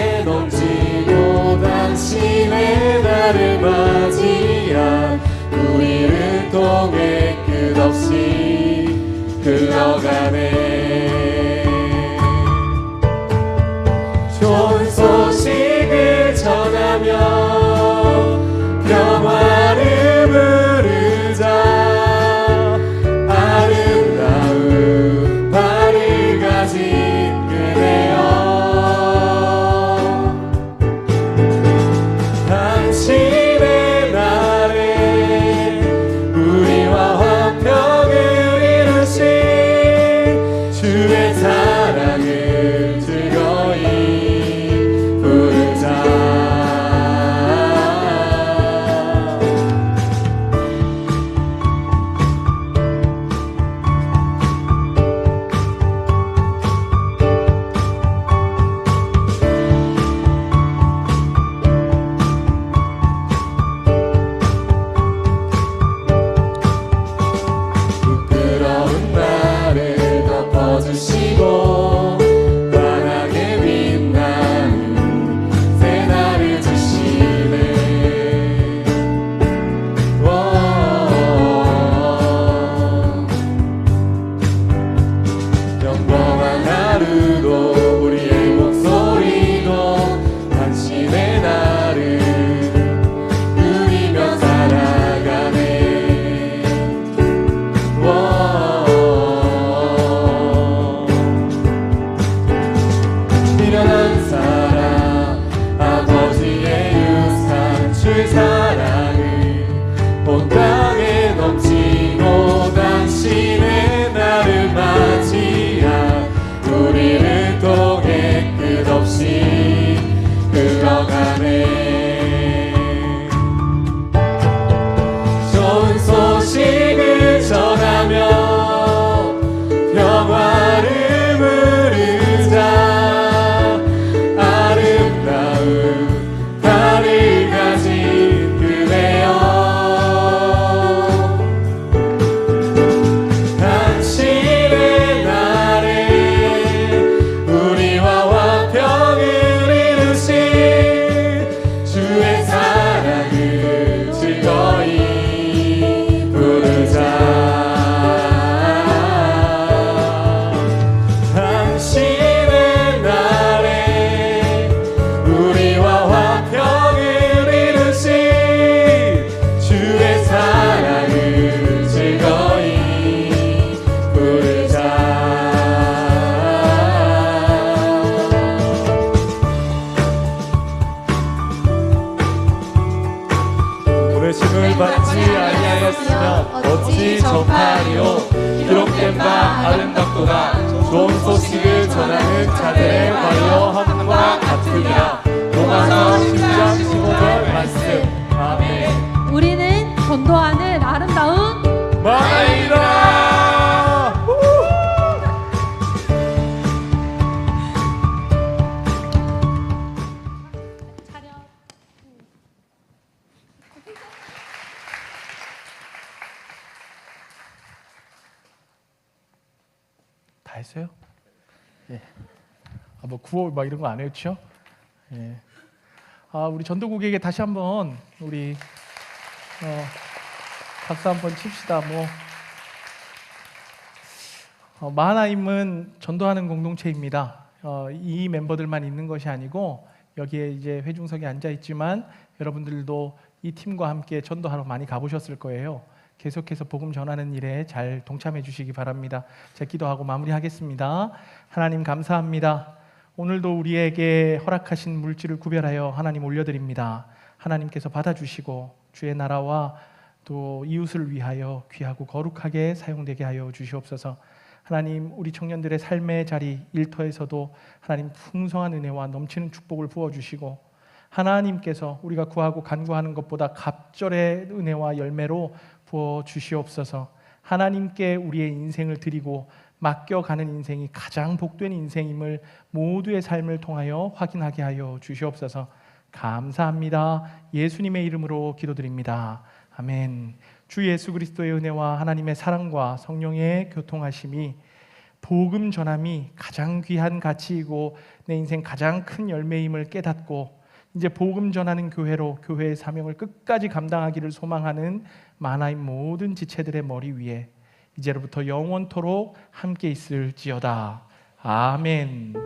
없이 흘러가네. 좋은 소식을 전하며 평화를 부르자. 아름다운 달을 가진 그대여, 당신의 날에 우리와 화평을 이루신 주의 사랑을 즐거이 부르자. 당신의 날에 우리와 화평을 이루신 주의 사랑을 즐거이 부르자. 부르심을 받지 아니하였으면 어찌 전파하리요. 기록된 바 아름답도다. 좋은 소식을 전하는 자들의 화려함과 같으리라. 로마서 10장 15절 말씀. 아멘. 우리는 전도하는 아름다운 마나이다. 다 했어요? 예. 뭐 구호 막 이런 거 안 했죠? 예. 우리 전도국에게 다시 한번 우리 박수 한번 칩시다. 마하나임은 전도하는 공동체입니다. 이 멤버들만 있는 것이 아니고 여기에 이제 회중석에 앉아 있지만 여러분들도 이 팀과 함께 전도하러 많이 가보셨을 거예요. 계속해서 복음 전하는 일에 잘 동참해 주시기 바랍니다. 제가 기도하고 마무리하겠습니다. 하나님 감사합니다. 오늘도 우리에게 허락하신 물질을 구별하여 하나님 올려드립니다. 하나님께서 받아주시고 주의 나라와 또 이웃을 위하여 귀하고 거룩하게 사용되게 하여 주시옵소서. 하나님, 우리 청년들의 삶의 자리 일터에서도 하나님 풍성한 은혜와 넘치는 축복을 부어주시고 하나님께서 우리가 구하고 간구하는 것보다 갑절의 은혜와 열매로 부어주시옵소서. 하나님께 우리의 인생을 드리고 맡겨가는 인생이 가장 복된 인생임을 모두의 삶을 통하여 확인하게 하여 주시옵소서. 감사합니다. 예수님의 이름으로 기도드립니다. 아멘. 주 예수 그리스도의 은혜와 하나님의 사랑과 성령의 교통하심이 복음 전함이 가장 귀한 가치이고 내 인생 가장 큰 열매임을 깨닫고 이제 복음 전하는 교회로 교회의 사명을 끝까지 감당하기를 소망하는 마하나임 모든 지체들의 머리 위에 이제로부터 영원토록 함께 있을지어다. 아멘.